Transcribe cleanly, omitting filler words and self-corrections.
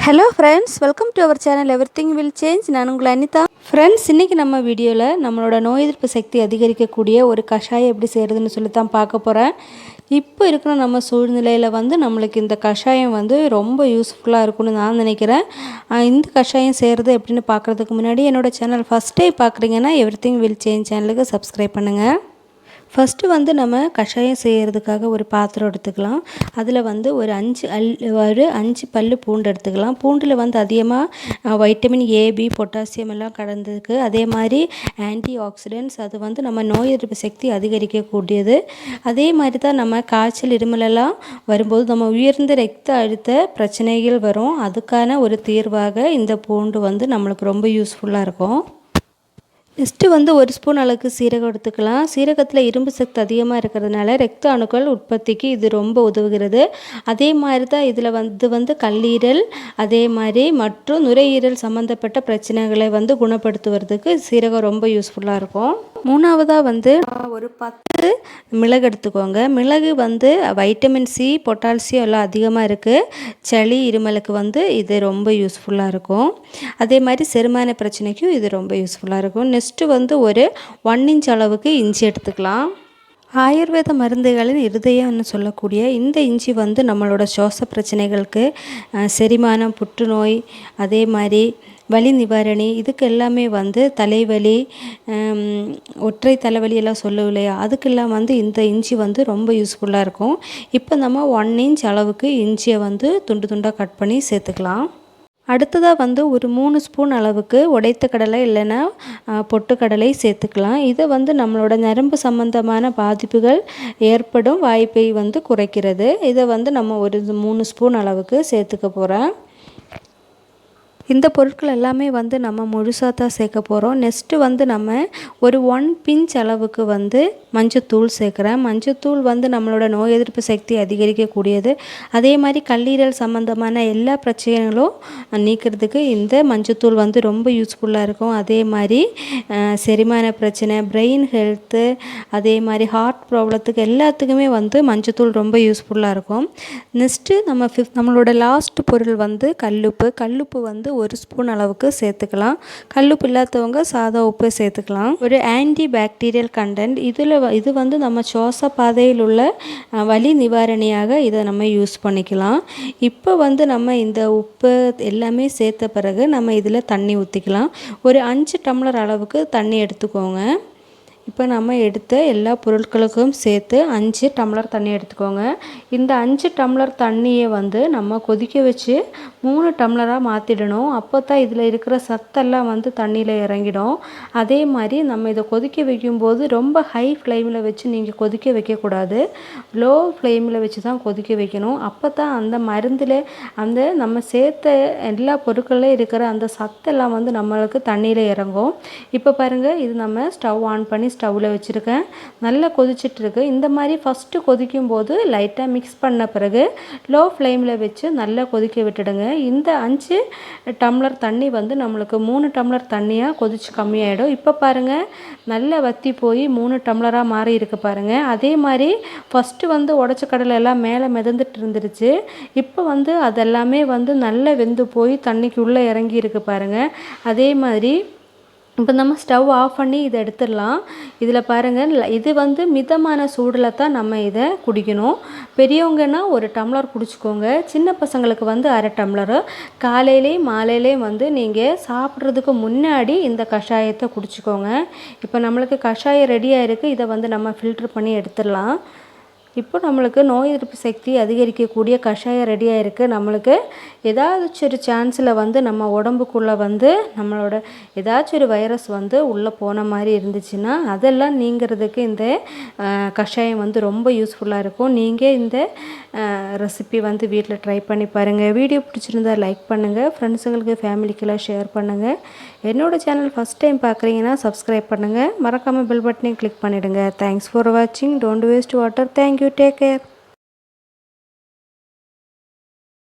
Hello friends, welcome to our channel Everything Will Change. நான் உங்கள் Anitha. Friends, இன்றைக்கி நம்ம வீடியோவில் நம்மளோட நோய் எதிர்ப்பு சக்தி அதிகரிக்கக்கூடிய ஒரு கஷாயம் எப்படி செய்கிறதுன்னு சொல்லி தான் பார்க்க போகிறேன். இப்போ இருக்கிற நம்ம சூழ்நிலையில் நம்மளுக்கு இந்த கஷாயம் ரொம்ப யூஸ்ஃபுல்லாக இருக்கும்னு நான் நினைக்கிறேன். இந்த கஷாயம் செய்கிறது எப்படின்னு பார்க்குறதுக்கு முன்னாடி என்னோடய சேனல் ஃபஸ்ட் டைம் பார்க்குறீங்கன்னா Everything Will Change சேனலுக்கு சப்ஸ்கிரைப் பண்ணுங்கள். ஃபஸ்ட்டு நம்ம கஷாயம் செய்கிறதுக்காக ஒரு பாத்திரம் எடுத்துக்கலாம். அதில் ஒரு 5 பல் பூண்டு எடுத்துக்கலாம். பூண்டில் அதிகமாக வைட்டமின் ஏ, பி, பொட்டாசியம் எல்லாம் கலந்துருக்கு. அதே மாதிரி ஆன்டி ஆக்சிடென்ட்ஸ், அது நம்ம நோய் எதிர்ப்பு சக்தி அதிகரிக்கக்கூடியது. அதே மாதிரி தான் நம்ம காய்ச்சல், இருமலெல்லாம் வரும்போது நம்ம உயர்ந்த இரத்த அழுத்த பிரச்சனைகள் வரும். அதுக்கான ஒரு தீர்வாக இந்த பூண்டு நம்மளுக்கு ரொம்ப யூஸ்ஃபுல்லாக இருக்கும். நெக்ஸ்ட்டு 1 ஸ்பூன் அளவுக்கு சீரகம் எடுத்துக்கலாம். சீரகத்தில் இரும்பு சக்தி அதிகமாக இருக்கிறதுனால இரத்த அணுக்கள் உற்பத்திக்கு இது ரொம்ப உதவுகிறது. அதே மாதிரி தான் இதில் கல்லீரல், அதே மாதிரி மற்றும் நுரையீரல் சம்மந்தப்பட்ட பிரச்சனைகளை குணப்படுத்துவதற்கு சீரகம் ரொம்ப யூஸ்ஃபுல்லாக இருக்கும். மூணாவதாக ஒரு 10 மிளகு எடுத்துக்கோங்க. மிளகு வைட்டமின் சி, பொட்டாசியம் எல்லாம் அதிகமாக இருக்குது. சளி, இருமலுக்கு இது ரொம்ப யூஸ்ஃபுல்லாக இருக்கும். அதே மாதிரி செரிமான பிரச்சனைக்கும் இது ரொம்ப யூஸ்ஃபுல்லாக இருக்கும். நெக்ஸ்ட்டு ஒரு 1 இன்ச் அளவுக்கு இஞ்சி எடுத்துக்கலாம். ஆயுர்வேத மருந்துகளின் இருதயம்னு சொல்லக்கூடிய இந்த இஞ்சி நம்மளோட சுவாச பிரச்சனைகளுக்கு, செரிமானம், புற்றுநோய், அதே மாதிரி வலி நிவாரணி, இதுக்கு எல்லாமே தலைவலி, ஒற்றை தலைவலி எல்லாம் சொல்லுவோம் இல்லையா, அதுக்கெல்லாம் இந்த இஞ்சி ரொம்ப யூஸ்ஃபுல்லாக இருக்கும். இப்போ நம்ம 1 இன்ச் அளவுக்கு இஞ்சியை துண்டு துண்டாக கட் பண்ணி சேர்த்துக்கலாம். அடுத்ததாக ஒரு 3 ஸ்பூன் அளவுக்கு உடைத்த கடலை இல்லைன்னா பொட்டுக்கடலை சேர்த்துக்கலாம். இதை நம்மளோட நரம்பு சம்பந்தமான பாதிப்புகள் ஏற்படும் வாய்ப்பை குறைக்கிறது. இதை நம்ம ஒரு 3 ஸ்பூன் அளவுக்கு சேர்த்துக்க போகிறேன். இந்த பொருட்கள் எல்லாமே நம்ம முழுசாக தான் சேர்க்க போகிறோம். நெக்ஸ்ட்டு நம்ம ஒரு 1 பிஞ்ச் அளவுக்கு மஞ்சத்தூள் சேர்க்குறேன். மஞ்சத்தூள் நம்மளோட நோய் எதிர்ப்பு சக்தி அதிகரிக்கக்கூடியது. அதே மாதிரி கல்லீரல் சம்மந்தமான எல்லா பிரச்சனைகளும் நீக்கிறதுக்கு இந்த மஞ்சத்தூள் ரொம்ப யூஸ்ஃபுல்லாக இருக்கும். அதே மாதிரி செரிமான பிரச்சனை, பிரெயின் ஹெல்த்து, அதே மாதிரி ஹார்ட் ப்ராப்ளத்துக்கு எல்லாத்துக்குமே மஞ்சத்தூள் ரொம்ப யூஸ்ஃபுல்லாக இருக்கும். நெக்ஸ்ட்டு நம்மளோட லாஸ்ட் பொருள் கல்லுப்பு. கல்லுப்பு 1 ஸ்பூன் அளவுக்கு சேர்த்துக்கலாம். கல்லுப்பு இல்லாதவங்க சாதா உப்பு சேர்த்துக்கலாம். ஒரு ஆன்டி பாக்டீரியல் கண்டென்ட் இது நம்ம சுவாச பாதையில் உள்ள வலி நிவாரணியாக இதை நம்ம யூஸ் பண்ணிக்கலாம். இப்போ நம்ம இந்த உப்பு எல்லாமே சேர்த்த பிறகு நம்ம இதில் தண்ணி ஊற்றிக்கலாம். ஒரு 5 டம்ளர் அளவுக்கு தண்ணி எடுத்துக்கோங்க. இப்போ நம்ம எடுத்த எல்லா பொருட்களுக்கும் சேர்த்து 5 டம்ளர் தண்ணி எடுத்துக்கோங்க. இந்த 5 டம்ளர் தண்ணியை நம்ம கொதிக்க வச்சு 3 டம்ளராக மாற்றிடணும். அப்போ தான் இதில் இருக்கிற சத்தெல்லாம் தண்ணியில் இறங்கிடும். அதே மாதிரி நம்ம இதை கொதிக்க வைக்கும்போது ரொம்ப ஹை ஃப்ளேமில் வச்சு நீங்கள் கொதிக்க வைக்கக்கூடாது. லோ ஃப்ளேமில் வச்சு தான் கொதிக்க வைக்கணும். அப்போ தான் அந்த மருந்தில் நம்ம சேர்த்த எல்லா பொருட்களில் இருக்கிற அந்த சத்தெல்லாம் நம்மளுக்கு தண்ணியில் இறங்கும். இப்போ பாருங்கள், இது நம்ம ஸ்டவ் ஆன் பண்ணி ஸ்டவ்வில் வச்சுருக்கேன். நல்லா கொதிச்சிட்ருக்கு. இந்த மாதிரி ஃபஸ்ட்டு கொதிக்கும் போது லைட்டாக மிக்ஸ் பண்ண பிறகு லோ ஃப்ளேமில் வச்சு நல்லா கொதிக்க விட்டுடுங்க. இந்த 5 டம்ளர் தண்ணி நம்மளுக்கு 3 டம்ளர் தண்ணியாக கொதிச்சு கம்மியாயிடும். இப்போ பாருங்கள், நல்லா வற்றி போய் 3 டம்ளராக மாறி இருக்கு பாருங்கள். அதே மாதிரி ஃபஸ்ட்டு உடச்ச கடலை எல்லாம் மேலே மிதந்துட்டு இருந்துருச்சு. இப்போ அதெல்லாமே நல்லா வெந்து போய் தண்ணிக்கு உள்ளே இறங்கி இருக்கு பாருங்கள். அதே மாதிரி இப்போ நம்ம ஸ்டவ் ஆஃப் பண்ணி இதை எடுத்துடலாம். இதில் பாருங்கள், இது மிதமான சூடில் தான் நம்ம இதை குடிக்கணும். பெரியவங்கன்னா 1 டம்ளர் குடிச்சிக்கோங்க. சின்ன பசங்களுக்கு 1/2 டம்ளரு. காலையிலேயும் மாலையிலேயும் நீங்கள் சாப்பிட்றதுக்கு முன்னாடி இந்த கஷாயத்தை குடிச்சிக்கோங்க. இப்போ நம்மளுக்கு கஷாயம் ரெடியாக இருக்குது. இதை நம்ம ஃபில்ட்ரு பண்ணி எடுத்துடலாம். இப்போ நம்மளுக்கு நோய் எதிர்ப்பு சக்தி அதிகரிக்கக்கூடிய கஷாயம் ரெடியாக இருக்குது. நம்மளுக்கு ஏதாச்சும் ஒரு சான்ஸில் நம்ம உடம்புக்குள்ளே நம்மளோட ஏதாச்சும் ஒரு வைரஸ் உள்ளே போன மாதிரி இருந்துச்சுன்னா அதெல்லாம் நீங்கிறதுக்கு இந்த கஷாயம் ரொம்ப யூஸ்ஃபுல்லாக இருக்கும். நீங்கள் இந்த ரெசிபி வீட்டில் ட்ரை பண்ணி பாருங்கள். வீடியோ பிடிச்சிருந்தால் லைக் பண்ணுங்கள். ஃப்ரெண்ட்ஸுங்களுக்கு, ஃபேமிலிக்கெல்லாம் ஷேர் பண்ணுங்கள். என்னோடய சேனல் ஃபஸ்ட் டைம் பார்க்குறீங்கன்னா சப்ஸ்கிரைப் பண்ணுங்கள். மறக்காமல் பெல் பட்டனையும் கிளிக் பண்ணிவிடுங்க. தேங்க்ஸ் ஃபார் வாட்சிங். Don't waste water. Thank you. Take care.